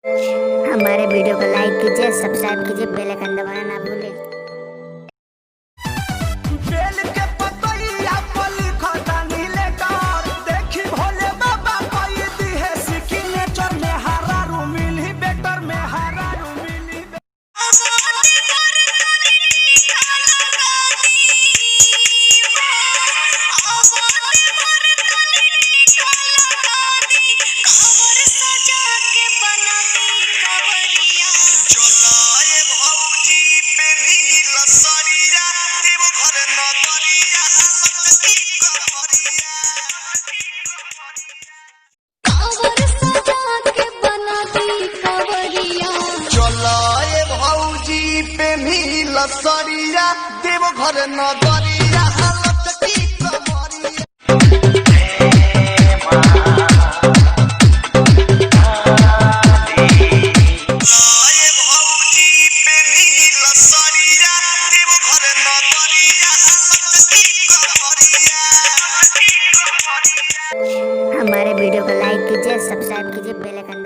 हमारे वीडियो को लाइक कीजिए, सब्सक्राइब कीजिए, बेल आइकन दबाना ना भूलें। बेल के पतैया पर लिखता नीलेकर, देखी भोले बाबा कई दी है सिग्नेचर में हरा रू मिली बेटर में हरा रू मिली। लसरिया देव घर नगरिया हालत की कमरिया। हमारे वीडियो को लाइक कीजिए, सब्सक्राइब कीजिए, बेल आइकन